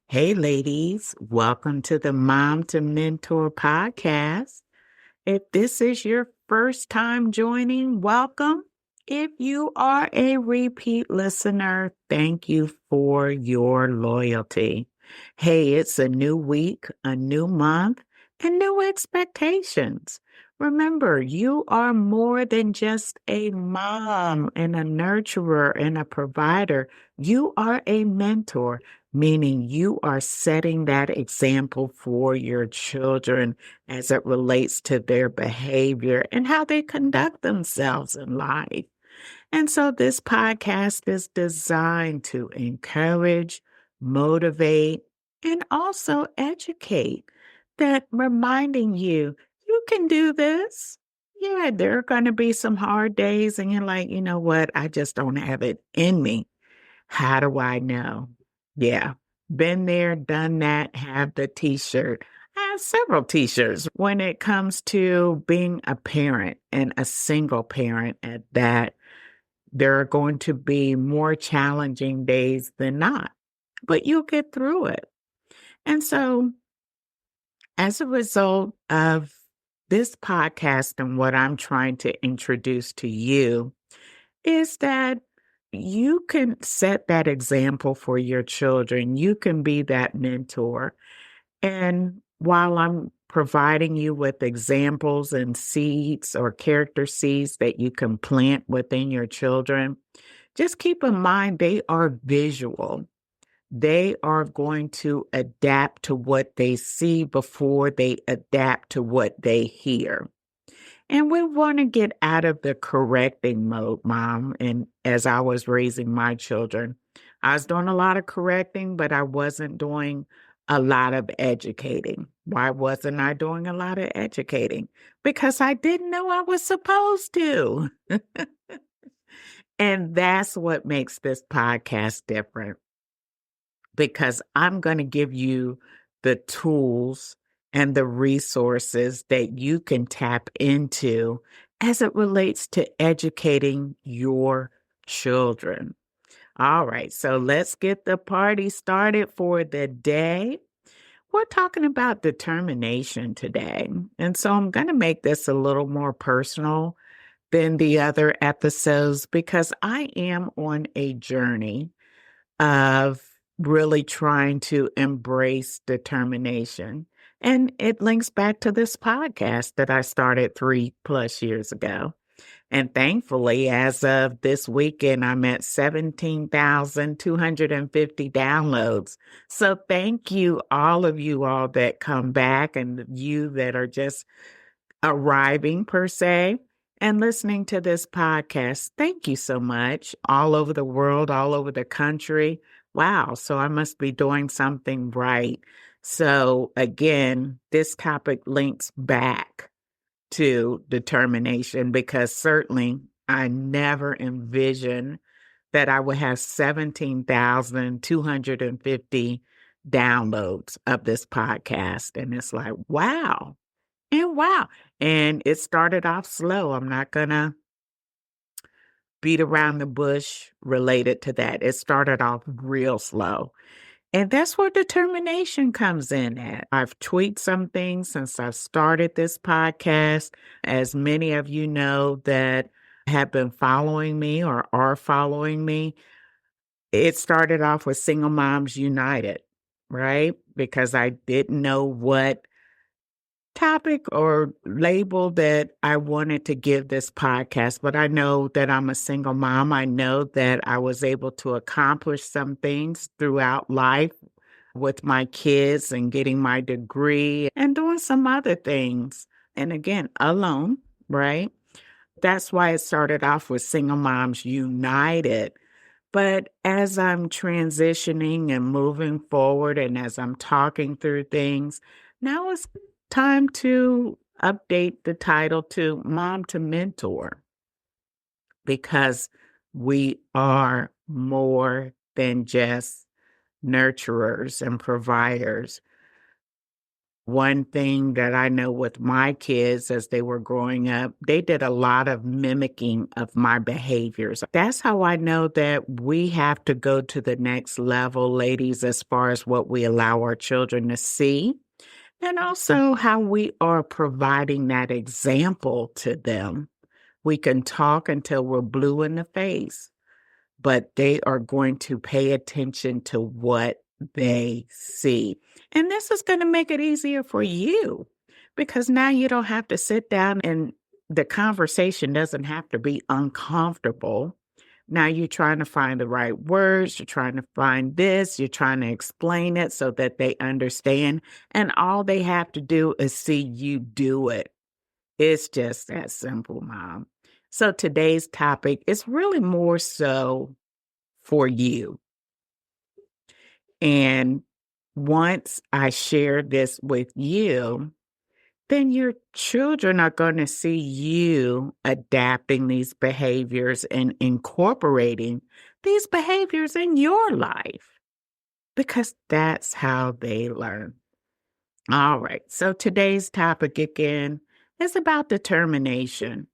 Hey, ladies, welcome to the Mom2Mentor podcast. If this is your first time joining, welcome. If you are a repeat listener, thank you for your loyalty. Hey, it's a new week, a new month, and new expectations. Remember, you are more than just a mom and a nurturer and a provider. You are a mentor, meaning you are setting that example for your children as it relates to their behavior and how they conduct themselves in life. And so this podcast is designed to encourage, motivate, and also educate that reminding you, you can do this. Yeah, there are going to be some hard days, and you're like, you know what? I just don't have it in me. How do I know? Yeah, been there, done that, have the t shirt. I have several t shirts when it comes to being a parent and a single parent at that. There are going to be more challenging days than not, but you'll get through it. And so, as a result of this podcast and what I'm trying to introduce to you, is that you can set that example for your children. You can be that mentor. And while I'm providing you with examples and seeds or character seeds that you can plant within your children, just keep in mind they are visual. They are going to adapt to what they see before they adapt to what they hear. And we want to get out of the correcting mode, Mom. And as I was raising my children, I was doing a lot of correcting, but I wasn't doing a lot of educating. Why wasn't I doing a lot of educating? Because I didn't know I was supposed to. And that's what makes this podcast different because I'm going to give you the tools and the resources that you can tap into as it relates to educating your children. All right, so let's get the party started for the day. We're talking about determination today. And so I'm going to make this a little more personal than the other episodes because I am on a journey of really trying to embrace determination. And it links back to this podcast that I started 3+ years ago. And thankfully, as of this weekend, I'm at 17,250 downloads. So thank you, all of you all that come back and you that are just arriving per se and listening to this podcast. Thank you so much. All over the world, all over the country. Wow. So I must be doing something right. So again, this topic links back to determination because certainly I never envisioned that I would have 17,250 downloads of this podcast. And it's like, wow. And wow. And it started off slow. I'm not going to beat around the bush related to that. It started off real slow. And that's where determination comes in at. I've tweaked some things since I've started this podcast. As many of you know that have been following me or are following me, it started off with Single Moms United, right? Because I didn't know what topic or label that I wanted to give this podcast, but I know that I'm a single mom. I know that I was able to accomplish some things throughout life with my kids and getting my degree and doing some other things. And again, alone, right? That's why it started off with Single Moms United. But as I'm transitioning and moving forward, and as I'm talking through things, now it's time to update the title to Mom2Mentor because we are more than just nurturers and providers. One thing that I know with my kids as they were growing up, they did a lot of mimicking of my behaviors. That's how I know that we have to go to the next level, ladies, as far as what we allow our children to see, and also how we are providing that example to them. We can talk until we're blue in the face, but they are going to pay attention to what they see. And this is going to make it easier for you because now you don't have to sit down and the conversation doesn't have to be uncomfortable. Now you're trying to find the right words, you're trying to find this, you're trying to explain it so that they understand. And all they have to do is see you do it. It's just that simple, Mom. So today's topic is really more so for you. And once I share this with you, then your children are going to see you adapting these behaviors and incorporating these behaviors in your life because that's how they learn. All right. So today's topic again is about determination.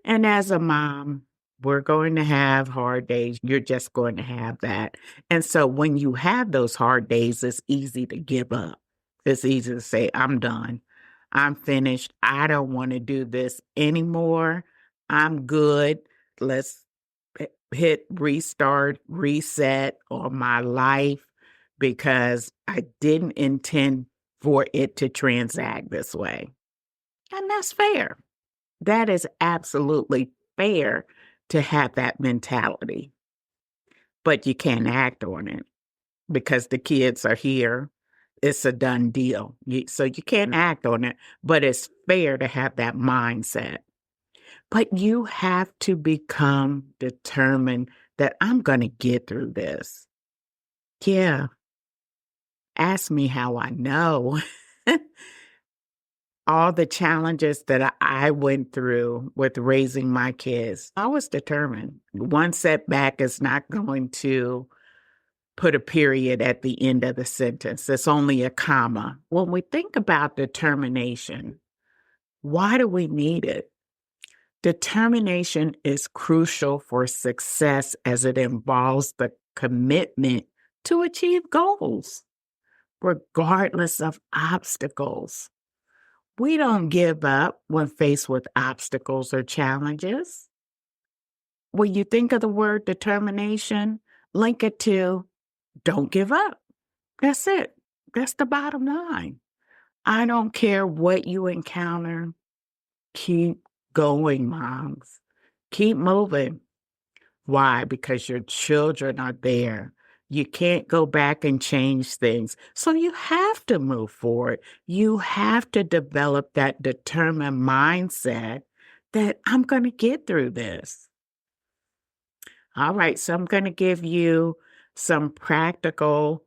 And as a mom, we're going to have hard days. You're just going to have that. And so when you have those hard days, it's easy to give up. It's easy to say, I'm done. I'm finished. I don't want to do this anymore. I'm good. Let's hit restart, reset on my life because I didn't intend for it to transact this way. And that's fair. That is absolutely fair to have that mentality. But you can't act on it because the kids are here. It's a done deal. So you can't act on it, but it's fair to have that mindset. But you have to become determined that I'm going to get through this. Yeah. Ask me how I know. All the challenges that I went through with raising my kids, I was determined. One setback is not going to put a period at the end of the sentence. It's only a comma. When we think about determination, why do we need it? Determination is crucial for success as it involves the commitment to achieve goals, regardless of obstacles. We don't give up when faced with obstacles or challenges. When you think of the word determination, link it to don't give up. That's it. That's the bottom line. I don't care what you encounter. Keep going, moms. Keep moving. Why? Because your children are there. You can't go back and change things. So you have to move forward. You have to develop that determined mindset that I'm going to get through this. All right, so I'm going to give you some practical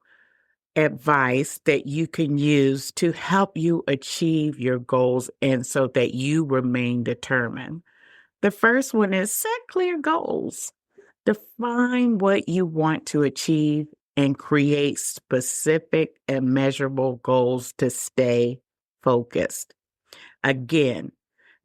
advice that you can use to help you achieve your goals and so that you remain determined. The first one is set clear goals. Define what you want to achieve and create specific and measurable goals to stay focused. Again,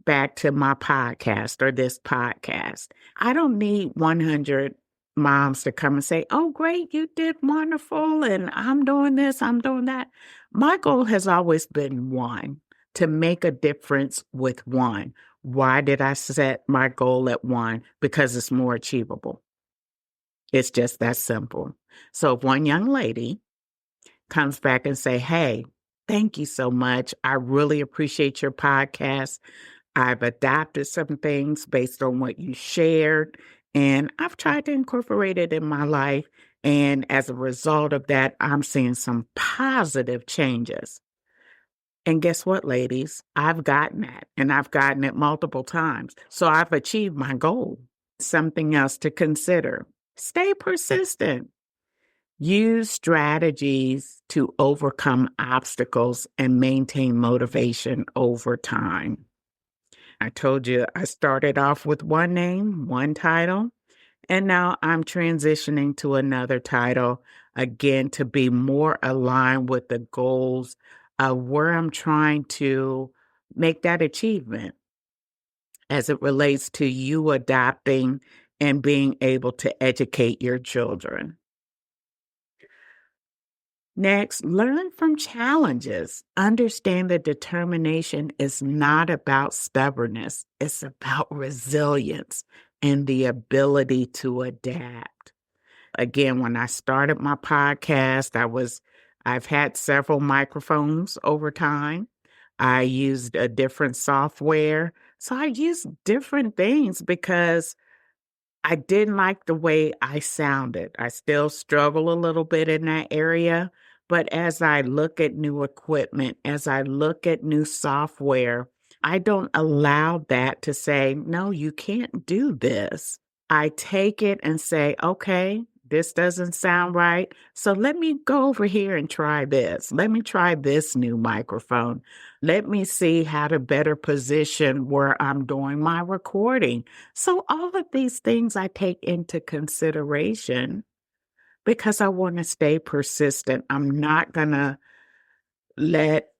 back to my podcast or this podcast. I don't need 100 moms to come and say, oh, great, you did wonderful, and I'm doing this, I'm doing that. My goal has always been one, to make a difference with one. Why did I set my goal at one? Because it's more achievable. It's just that simple. So if one young lady comes back and say, hey, thank you so much. I really appreciate your podcast. I've adapted some things based on what you shared, and I've tried to incorporate it in my life. And as a result of that, I'm seeing some positive changes. And guess what, ladies? I've gotten that, and I've gotten it multiple times. So I've achieved my goal. Something else to consider. Stay persistent. Use strategies to overcome obstacles and maintain motivation over time. I told you I started off with one name, one title, and now I'm transitioning to another title, again, to be more aligned with the goals where I'm trying to make that achievement as it relates to you adapting and being able to educate your children. Next, learn from challenges. Understand that determination is not about stubbornness, it's about resilience and the ability to adapt. Again, when I started my podcast, I've had several microphones over time. I used a different software. So I used different things because I didn't like the way I sounded. I still struggle a little bit in that area. But as I look at new equipment, as I look at new software, I don't allow that to say, no, you can't do this. I take it and say, okay, this doesn't sound right. So let me go over here and try this. Let me try this new microphone. Let me see how to better position where I'm doing my recording. So all of these things I take into consideration because I want to stay persistent. I'm not going to let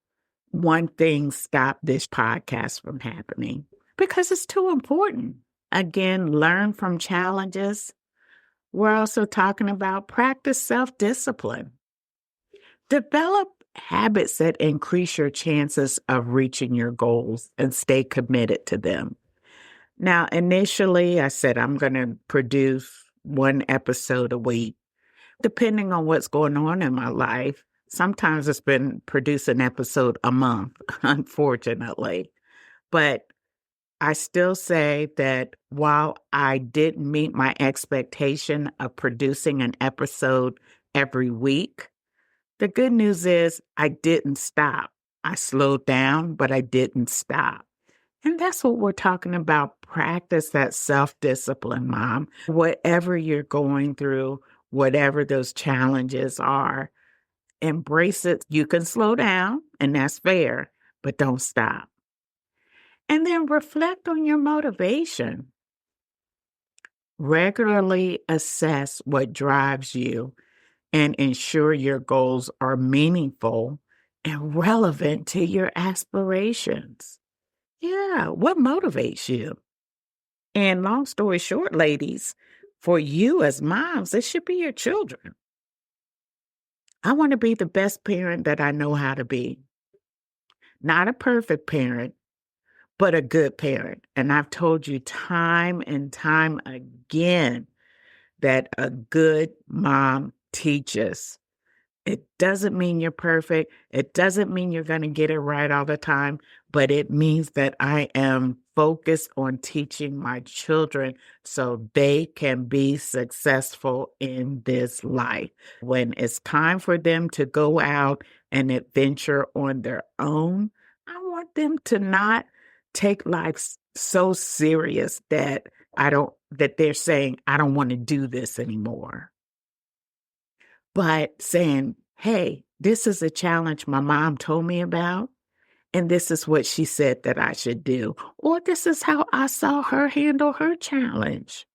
one thing stop this podcast from happening because it's too important. Again, learn from challenges. We're also talking about practice self-discipline. Develop habits that increase your chances of reaching your goals and stay committed to them. Now, initially, I said I'm going to produce one episode a week. Depending on what's going on in my life, sometimes it's been produce an episode a month, unfortunately. But I still say that while I didn't meet my expectation of producing an episode every week, the good news is I didn't stop. I slowed down, but I didn't stop. And that's what we're talking about. Practice that self-discipline, Mom. Whatever you're going through, whatever those challenges are, embrace it. You can slow down, and that's fair, but don't stop. And then reflect on your motivation. Regularly assess what drives you and ensure your goals are meaningful and relevant to your aspirations. Yeah, what motivates you? And long story short, ladies, for you as moms, it should be your children. I want to be the best parent that I know how to be. Not a perfect parent, but a good parent. And I've told you time and time again that a good mom teaches. It doesn't mean you're perfect. It doesn't mean you're going to get it right all the time, but it means that I am focused on teaching my children so they can be successful in this life. When it's time for them to go out and adventure on their own, I want them to not take life so serious that they're saying, I don't want to do this anymore. But saying, hey, this is a challenge my mom told me about, and this is what she said that I should do. Or this is how I saw her handle her challenge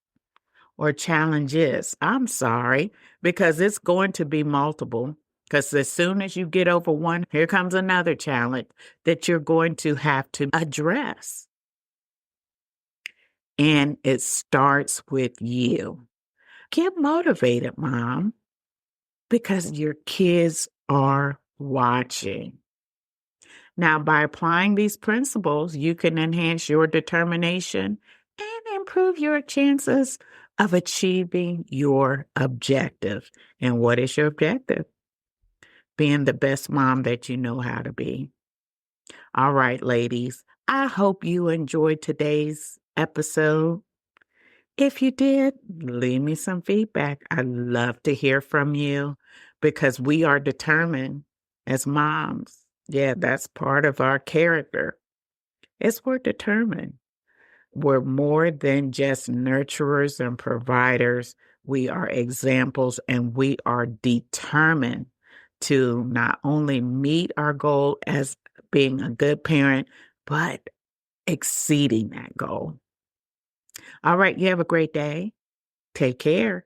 or challenges. I'm sorry, because it's going to be multiple. Because as soon as you get over one, here comes another challenge that you're going to have to address. And it starts with you. Get motivated, Mom, because your kids are watching. Now, by applying these principles, you can enhance your determination and improve your chances of achieving your objective. And what is your objective? Being the best mom that you know how to be. All right, ladies, I hope you enjoyed today's episode. If you did, leave me some feedback. I'd love to hear from you because we are determined as moms. Yeah, that's part of our character. We're determined. We're more than just nurturers and providers. We are examples and we are determined to not only meet our goal as being a good parent, but exceeding that goal. All right, you have a great day. Take care.